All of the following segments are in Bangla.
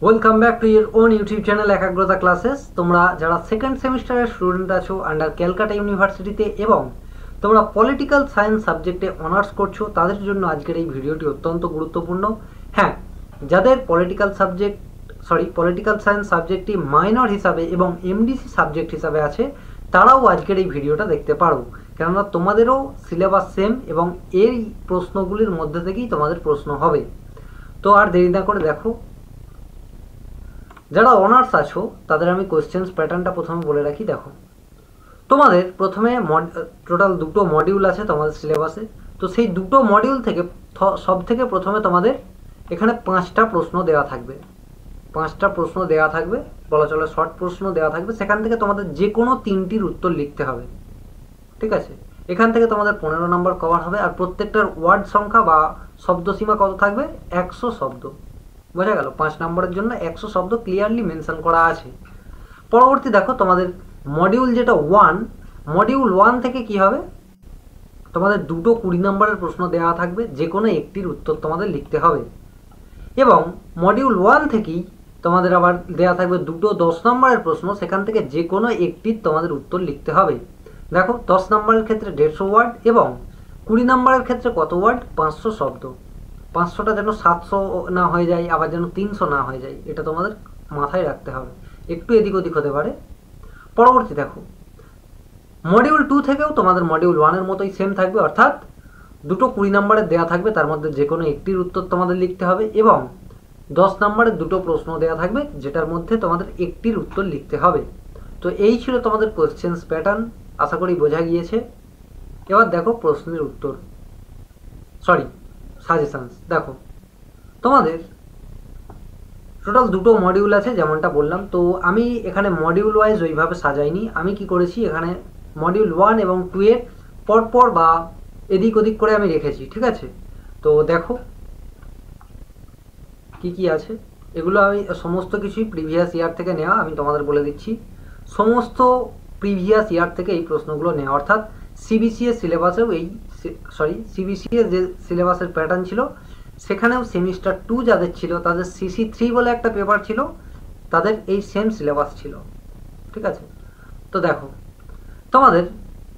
Welcome back to your own YouTube channel একাগ্রতা ক্লাসেস। তোমরা যারা সেকেন্ড সেমিস্টারের স্টুডেন্ট আছো আন্ডার ক্যালকাটা ইউনিভার্সিটিতে এবং তোমরা পলিটিক্যাল সায়েন্স সাবজেক্টে অনার্স করছো, তাদের জন্য আজকের এই ভিডিওটি অত্যন্ত গুরুত্বপূর্ণ। হ্যাঁ, যাদের পলিটিক্যাল সায়েন্স সাবজেক্টটি মাইনর হিসাবে এবং এমডিসি সাবজেক্ট হিসাবে আছে, তারাও আজকের এই ভিডিওটা দেখতে পারো, কেননা তোমাদেরও সিলেবাস সেম এবং এই প্রশ্নগুলির মধ্যে থেকেই তোমাদের প্রশ্ন হবে। তো আর দেরি না করে দেখো, যারা অনার্স আছো তাদের আমি কোয়েশ্চেন্স প্যাটার্নটা প্রথমে বলে রাখি। দেখো, তোমাদের প্রথমে টোটাল দুটো মডিউল আছে তোমাদের সিলেবাসে। তো সেই দুটো মডিউল থেকে সব থেকে প্রথমে তোমাদের এখানে 5টা প্রশ্ন দেওয়া থাকবে। 5টা প্রশ্ন দেওয়া থাকবে, বলা চলে শর্ট প্রশ্ন দেওয়া থাকবে। সেখান থেকে তোমাদের যে কোনো 3টির উত্তর লিখতে হবে, ঠিক আছে? এখান থেকে তোমাদের 15 নম্বর কভার হবে। আর প্রত্যেকটার ওয়ার্ড সংখ্যা বা শব্দসীমা কত থাকবে? 100 শব্দ। বোঝা গেল? 5 নম্বরের জন্য 100 শব্দ ক্লিয়ারলি মেনশন করা আছে। পরবর্তী দেখো, তোমাদের মডিউল যেটা 1, মডিউল 1 থেকে কি হবে, তোমাদের দুটো 20 নম্বরের প্রশ্ন দেওয়া থাকবে, যে কোনো একটির উত্তর তোমাদের লিখতে হবে। এবং মডিউল 1 থেকেই তোমাদের আবার দেওয়া থাকবে দুটো 10 নম্বরের প্রশ্ন, সেখান থেকে যে কোনো একটির তোমাদের উত্তর লিখতে হবে। দেখো, 10 নম্বরের ক্ষেত্রে 150 ওয়ার্ড এবং 20 নম্বরের ক্ষেত্রে কত ওয়ার্ড? 500 শব্দ। 500টা যেন 700 না হয়ে যায়, আবার যেন 300 না হয়ে যায়, এটা তোমাদের মাথায় রাখতে হবে। একটু এদিক ওদিক হতে পারে। পরবর্তী দেখো, মডিউল 2 থেকেও তোমাদের মডিউল 1-এর মতোই সেম থাকবে, অর্থাৎ দুটো 20 নম্বরের দেওয়া থাকবে, তার মধ্যে যে কোনো একটির উত্তর তোমাদের লিখতে হবে। এবং 10 নম্বরের দুটো প্রশ্ন দেওয়া থাকবে, যেটার মধ্যে তোমাদের একটির উত্তর লিখতে হবে। তো এই ছিল তোমাদের কোয়েশ্চেন্স প্যাটার্ন, আশা করি বোঝা গিয়েছে। এবার দেখো প্রশ্নের উত্তর, সাজেশনস। দেখো, তোমাদের টোটাল দুটো মডিউল আছে যেমনটা বললাম। তো আমি এখানে মডিউল ওয়াইজ ওইভাবে সাজাইনি। আমি কি করেছি, এখানে মডিউল 1 এবং 2 এর পরপর বা এদিক ওদিক করে আমি রেখেছি, ঠিক আছে? তো দেখো কি কি আছে। এগুলো আমি সমস্ত কিছুই প্রিভিয়াস ইয়ার থেকে নেওয়া, আমি তোমাদের বলে দিচ্ছি। সমস্ত প্রিভিয়াস ইয়ার থেকে এই প্রশ্নগুলো নেওয়া, অর্থাৎ সিবিসিএস সিলেবাসেও সিবিসিএস যে সিলেবাসের প্যাটার্ন ছিল, সেখানেও সেমিস্টার 2 যাদের ছিল তাদের CC3 বলে একটা পেপার ছিল, তাদের এই সেম সিলেবাস ছিল, ঠিক আছে? তো দেখো, তোমাদের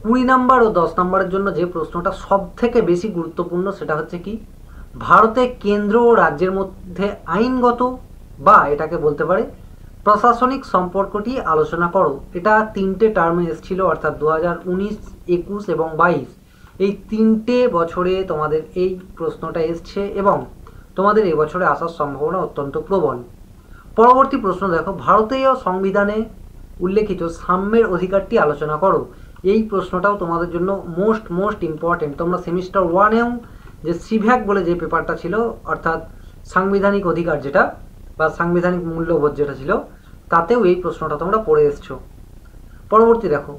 20 নম্বর ও 10 নম্বরের জন্য যে প্রশ্নটা সব থেকে বেশি গুরুত্বপূর্ণ, সেটা হচ্ছে কি, ভারতে কেন্দ্র ও রাজ্যের মধ্যে আইনগত বা এটাকে বলতে পারে প্রশাসনিক সম্পর্কটি আলোচনা করো। এটা 3টে টার্মে এসেছিল, অর্থাৎ 2019, 21 এবং 22, এই 3টে বছরে তোমাদের এই প্রশ্নটা এসছে এবং তোমাদের এবছরে আসার সম্ভাবনা অত্যন্ত প্রবল। পরবর্তী প্রশ্ন দেখো, ভারতীয় সংবিধানে উল্লেখিত সাম্যের অধিকারটি আলোচনা করো। এই প্রশ্নটাও তোমাদের জন্য মোস্ট ইম্পর্টেন্ট। তোমরা সেমিস্টার 1-এও যে সিভ্যাক বলে যে পেপারটা ছিল, অর্থাৎ সাংবিধানিক অধিকার যেটা বা সাংবিধানিক মূল্যবোধ যেটা ছিল, তাতেও এই প্রশ্নটা তোমরা পড়ে এসছো। পরবর্তী দেখো,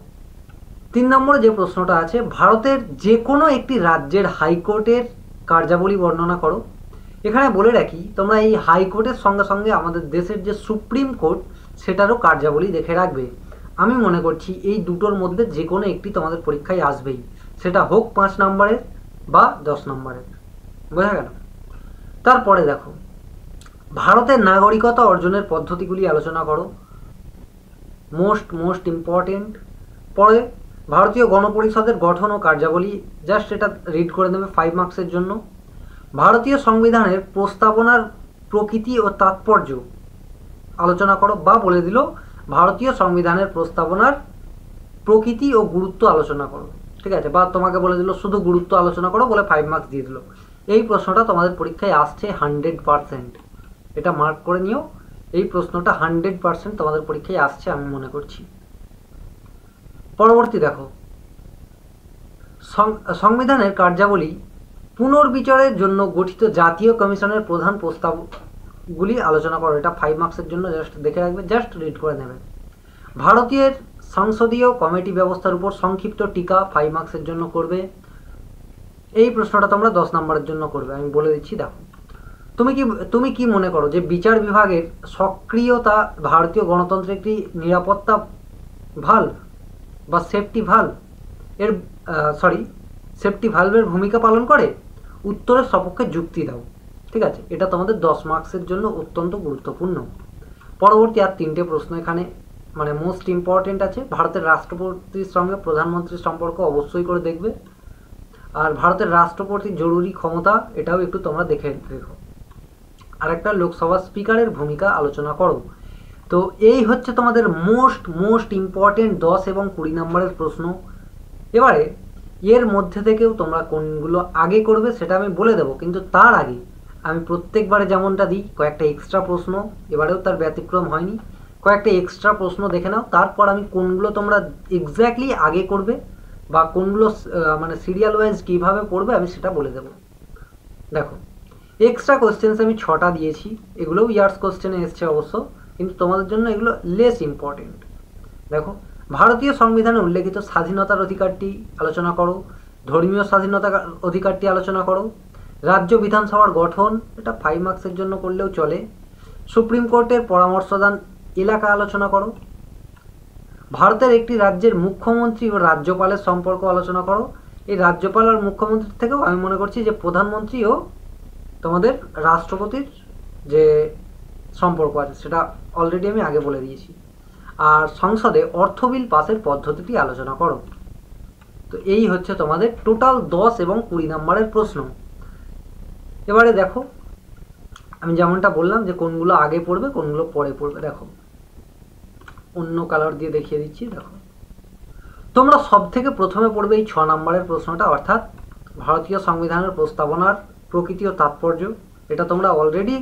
3 নম্বরে যে প্রশ্নটা আছে, ভারতের যে কোনো একটি রাজ্যের হাইকোর্টের কার্যাবলী বর্ণনা করো। এখানে বলে রাখি, তোমরা এই হাইকোর্টের সঙ্গে সঙ্গে আমাদের দেশের যে সুপ্রিম কোর্ট, সেটারও কার্যাবলী দেখে রাখবে। আমি মনে করছি এই দুটোর মধ্যে যে কোনো একটি তোমাদের পরীক্ষায় আসবেই, সেটা হোক 5 নম্বরের বা 10 নম্বরের। বোঝা গেল? তারপরে দেখো, ভারতের নাগরিকতা অর্জনের পদ্ধতিগুলি আলোচনা করো। Most important. পরে ভারতীয় গণপরিষদের গঠন ও কার্যাবলী, জাস্ট এটা রিড করে নেবে 5 মার্কসের জন্য। ভারতীয় সংবিধানের প্রস্তাবনার প্রকৃতি ও তাৎপর্য আলোচনা করো, বা বলে দিল ভারতীয় সংবিধানের প্রস্তাবনার প্রকৃতি ও গুরুত্ব আলোচনা করো, ঠিক আছে? বা তোমাকে বলে দিল শুধু গুরুত্ব আলোচনা করো বলে 5 মার্কস দিয়ে দিল। এই প্রশ্নটা তোমাদের পরীক্ষায় আসছে 100%, এটা মার্ক করে নিও। এই প্রশ্নটা 100% তোমাদের পরীক্ষায় আসছে আমি মনে করছি। পরবর্তী দেখো, সংবিধানের কার্যাবলী পুনর্বিচারের জন্য গঠিত জাতীয় কমিশনের প্রধান প্রস্তাবগুলি আলোচনা করো। এটা 5 মার্কসের জন্য, জাস্ট দেখে রাখবে, জাস্ট রিড করে নেবে। ভারতীয় সংসদীয় কমিটি ব্যবস্থার উপর সংক্ষিপ্ত টিকা 5 মার্কসের জন্য করবে। এই প্রশ্নটা তোমরা 10 নম্বরের জন্য করবে, আমি বলে দিচ্ছি। দেখো, তুমি কি মনে করো যে বিচার বিভাগের সক্রিয়তা ভারতীয় গণতন্ত্রের একটি নিরাপত্তা ভাল্ব বা সেফটি ভালভের ভূমিকা পালন করে? উত্তরের সপক্ষে যুক্তি দাও। ঠিক আছে, এটা তোমাদের 10 মার্কসের জন্য অত্যন্ত গুরুত্বপূর্ণ। পরবর্তী আর 3টে প্রশ্ন এখানে মানে মোস্ট ইম্পর্টেন্ট আছে। ভারতের রাষ্ট্রপতির সঙ্গে প্রধানমন্ত্রীর সম্পর্ক অবশ্যই করে দেখবে। আর ভারতের রাষ্ট্রপতির জরুরি ক্ষমতা, এটাও একটু তোমরা দেখে রেখো। আর একটা লোকসভা স্পিকারের ভূমিকা আলোচনা করো। তো এই হচ্ছে তোমাদের মোস্ট ইম্পর্টেন্ট 10 এবং 20 নম্বরের প্রশ্ন। এবারে এর মধ্যে থেকেও তোমরা কোনগুলো আগে করবে সেটা আমি বলে দেবো, কিন্তু তার আগে আমি প্রত্যেকবারে যেমনটা দিই কয়েকটা এক্সট্রা প্রশ্ন, এবারেও তার ব্যতিক্রম হয়নি, কয়েকটা এক্সট্রা প্রশ্ন দেখে নাও। তারপর আমি কোনগুলো তোমরা এক্স্যাক্টলি আগে করবে বা কোনগুলো মানে সিরিয়াল ওয়াইজ কীভাবে পড়বে আমি সেটা বলে দেবো। দেখো, এক্সট্রা কোশ্চেন্স আমি 6টা দিয়েছি, এগুলোও ইয়ার্স কোশ্চেনে এসছে অবশ্য, কিন্তু তোমাদের জন্য এগুলো লেস ইম্পর্টেন্ট। দেখো, ভারতীয় সংবিধানে উল্লেখিত স্বাধীনতার অধিকারটি আলোচনা করো, ধর্মীয় স্বাধীনতার অধিকারটি আলোচনা করো, রাজ্য বিধানসভার গঠন, এটা 5 মার্কসের জন্য করলেও চলে, সুপ্রিম কোর্টের পরামর্শদান এলাকা আলোচনা করো, ভারতের একটি রাজ্যের মুখ্যমন্ত্রী ও রাজ্যপালের সম্পর্ক আলোচনা করো। এই রাজ্যপাল আর মুখ্যমন্ত্রীর থেকেও আমি মনে করছি যে প্রধানমন্ত্রী ও তোমাদের রাষ্ট্রপতির যে সম্পর্ক আছে সেটা অলরেডি আমি আগে বলে দিয়েছি। আর সংসদে অর্থ বিল পাসের পদ্ধতিটি আলোচনা করো। তো এই হচ্ছে তোমাদের টোটাল 10 এবং 20 নম্বরের প্রশ্ন। এবারে দেখো, আমি যেমনটা বললাম যে কোনগুলো আগে পড়বে কোনগুলো পরে পড়বে। দেখো, অন্য কালার দিয়ে দেখিয়ে দিচ্ছি। দেখো, তোমরা সব থেকে প্রথমে পড়বে এই 6 নম্বরের প্রশ্নটা, অর্থাৎ ভারতীয় সংবিধানের প্রস্তাবনার প্রকৃতি ও তাৎপর্য। এটা তোমরা অলরেডি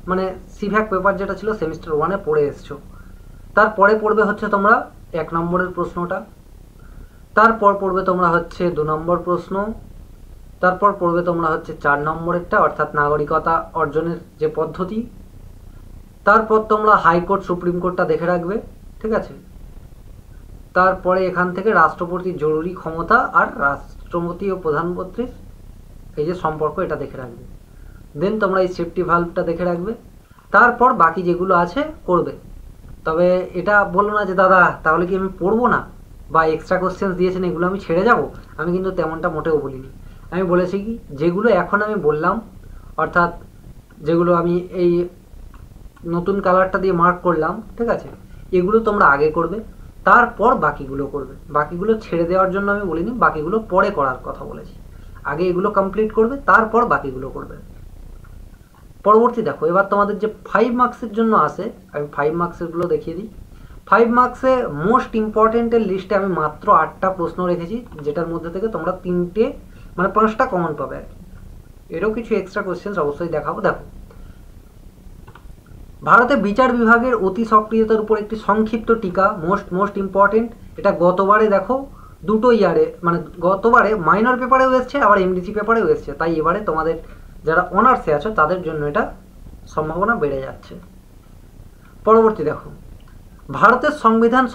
মানে সিভ্যাক পেপার যেটা ছিল সেমিস্টার 1-এ পড়ে এসছো। তারপরে পড়বে হচ্ছে তোমরা 1 নম্বরের প্রশ্নটা, তারপর পড়বে তোমরা হচ্ছে 2 নম্বর প্রশ্ন, তারপর পড়বে তোমরা হচ্ছে 4 নম্বরেরটা অর্থাৎ নাগরিকতা অর্জনের যে পদ্ধতি, তারপর তোমরা হাইকোর্ট সুপ্রিম কোর্টটা দেখে রাখবে, ঠিক আছে। তারপরে এখান থেকে রাষ্ট্রপতির জরুরি ক্ষমতা আর রাষ্ট্রপতি ও প্রধানমন্ত্রীর এই যে সম্পর্ক এটা দেখে রাখবে। দেন তোমরা এই সেফটি ভালভটা দেখে রাখবে। তারপর বাকি যেগুলো আছে করবে। তবে এটা বললো না যে দাদা তাহলে কি আমি পড়বো না বা এক্সট্রা কোশ্চেন্স দিয়েছেন এগুলো আমি ছেড়ে যাব, আমি কিন্তু তেমনটা মোটেও বলিনি। আমি বলেছি কি যেগুলো এখন আমি বললাম, অর্থাৎ যেগুলো আমি এই নতুন কালারটা দিয়ে মার্ক করলাম, ঠিক আছে, এগুলো তোমরা আগে করবে, তারপর বাকিগুলো করবে। বাকিগুলো ছেড়ে দেওয়ার জন্য আমি বলিনি, বাকিগুলো পরে করার কথা বলেছি। আগে এগুলো কমপ্লিট করবে, তারপর বাকিগুলো করবে। পরবর্তী দেখো, এবার তোমাদের যে 5 মার্কসের জন্য আসে, আমি 5 মার্কসেরগুলো দেখিয়ে দিই। 5 মার্কসে মোস্ট ইম্পর্টেন্টের লিস্টে আমি মাত্র 8টা প্রশ্ন রেখেছি, যেটার মধ্যে থেকে তোমরা 3টে মানে 5টা কমন পাবে আর কি। এরও কিছু এক্সট্রা কোশ্চেন্স অবশ্যই দেখাবো। দেখো, ভারতে বিচার বিভাগের অতি সক্রিয়তার উপর একটি সংক্ষিপ্ত টিকা, মোস্ট ইম্পর্টেন্ট। এটা গতবারে দেখো দুটো ইয়ারে মানে গতবারে মাইনর পেপারেও এসছে আবার এমডিসি পেপারেও এসছে, তাই এবারে তোমাদের যারা অনার্সে আছো তাদের জন্য এটা সম্ভাবনা বেড়ে যাচ্ছে। পরবর্তী দেখো, ভারতের সংবিধান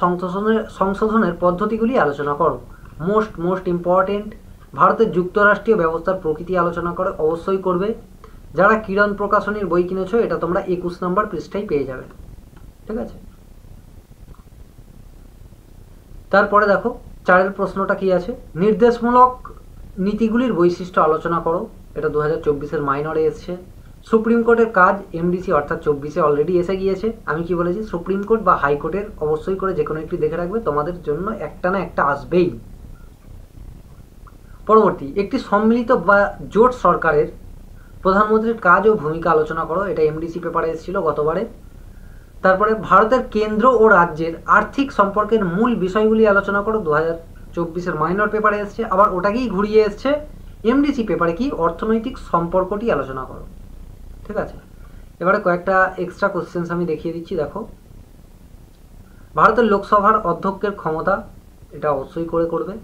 সংশোধনের পদ্ধতিগুলি আলোচনা করো। Most important. ভারতের যুক্তরাষ্ট্রীয় ব্যবস্থার প্রকৃতি আলোচনা করে, অবশ্যই করবে। যারা কিরণ প্রকাশনীর বই কিনেছো এটা তোমরা 21 নম্বর পৃষ্ঠায় পেয়ে যাবে, ঠিক আছে। তারপরে দেখো 4-এর প্রশ্নটা কি আছে, নির্দেশমূলক নীতিগুলির বৈশিষ্ট্য আলোচনা করো। এটা 2024-এর মাইনরে এসছে। সুপ্রিম কোর্টের কাজ, এমডিসি অর্থাৎ 24-এ অলরেডি এসে গিয়েছে। আমি কি বলেছি, সুপ্রিম কোর্ট বা হাইকোর্টের অবশ্যই করে যে কোনো একটি দেখে রাখবে, তোমাদের জন্য একটা না একটা আসবেই। পরবর্তী, একটি সম্মিলিত বা জোট সরকারের প্রধানমন্ত্রীর কাজ ও ভূমিকা আলোচনা করো। এটা এমডিসি পেপারে এসেছিল গতবারে। তারপরে ভারতের কেন্দ্র ও রাজ্যের আর্থিক সম্পর্কের মূল বিষয়গুলি আলোচনা করো। 2024-এর মাইনর পেপারে এসছে, আবার ওটাকেই ঘুরিয়ে এসছে এমডিসি পেপারে, কি অর্থনৈতিক সম্পর্কটি আলোচনা করো, ঠিক আছে। এবারে কয়েকটা এক্সট্রা কোশ্চেন্স আমি দেখিয়ে দিচ্ছি। দেখো, ভারতের লোকসভার অধ্যক্ষের ক্ষমতা, এটা অবশ্যই করে করবে।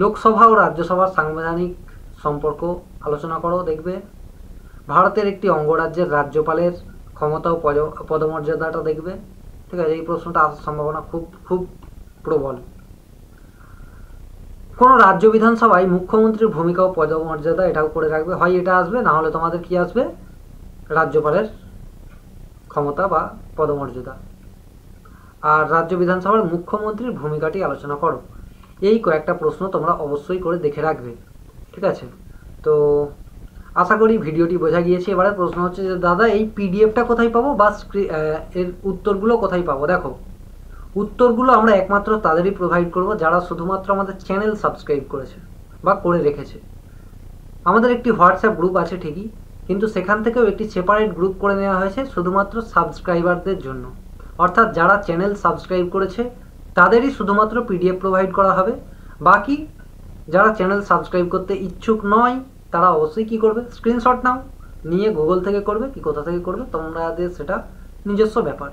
লোকসভা ও রাজ্যসভার সাংবিধানিক সম্পর্ক আলোচনা করো, দেখবে। ভারতের একটি অঙ্গরাজ্যের রাজ্যপালের ক্ষমতা ও পদমর্যাদাটা দেখবে, ঠিক আছে। এই প্রশ্নটা আসার সম্ভাবনা খুব প্রবল। কোনো রাজ্য বিধানসভায় মুখ্যমন্ত্রীর ভূমিকা ও পদমর্যাদা, এটাও করে রাখবে। হয় এটা আসবে, না হলে তোমাদের কি আসবে, রাজ্যপালের ক্ষমতা বা পদমর্যাদা। আর রাজ্য বিধানসভার মুখ্যমন্ত্রীর ভূমিকাটি আলোচনা করো। এই কয়েকটা প্রশ্ন তোমরা অবশ্যই করে দেখে রাখবে, ঠিক আছে। তো আশা করি ভিডিওটি বোঝা গিয়েছে। এবারে প্রশ্ন হচ্ছে যে দাদা এই পিডিএফটা কোথায় পাবো বা এর উত্তরগুলো কোথায় পাবো? দেখো, উত্তরগুলো আমরা একমাত্র তাদেরই প্রোভাইড করব যারা শুধুমাত্র আমাদের চ্যানেল সাবস্ক্রাইব করেছে বা করে রেখেছে। আমাদের একটি হোয়াটসঅ্যাপ গ্রুপ আছে ঠিকই, কিন্তু সেখান থেকেও একটি সেপারেট গ্রুপ করে নেওয়া হয়েছে শুধুমাত্র সাবস্ক্রাইবারদের জন্য। অর্থাৎ যারা চ্যানেল সাবস্ক্রাইব করেছে তাদেরই শুধুমাত্র পিডিএফ প্রোভাইড করা হবে। বাকি যারা চ্যানেল সাবস্ক্রাইব করতে ইচ্ছুক নয় তারা অবশ্যই কী করবে, স্ক্রিনশট নাও, নিয়ে গুগল থেকে করবে কি কোথা থেকে করবে তোমাদের সেটা নিজস্ব ব্যাপার,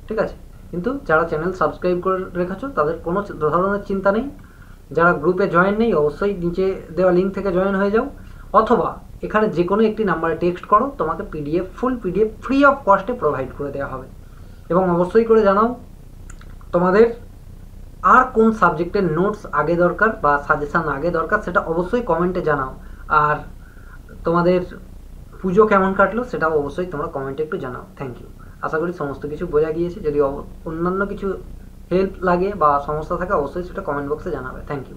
ঠিক আছে? কিন্তু যারা চ্যানেল সাবস্ক্রাইব করে রেখেছো তাদের কোনো ধরনের চিন্তা নেই। যারা গ্রুপে জয়েন নেই অবশ্যই নিচে দেওয়া লিঙ্ক থেকে জয়েন হয়ে যাও, অথবা এখানে যে কোনো একটি নাম্বারে টেক্সট করো, তোমাকে PDF full PDF free of কস্টে প্রোভাইড করে দেওয়া হবে। এবং অবশ্যই করে জানাও তোমাদের আর কোন সাবজেক্টের নোটস আগে দরকার বা সাজেশান আগে দরকার, সেটা অবশ্যই কমেন্টে জানাও। আর তোমাদের পুজো কেমন কাটলো সেটাও অবশ্যই তোমরা কমেন্টে একটু জানাও। Thank you. আশা করি সমস্ত কিছু বোঝা গিয়েছে। যদি অন্যান্য কিছু হেল্প লাগে বা সমস্যা থাকে অবশ্যই সেটা কমেন্ট বক্সে জানাবে। Thank you.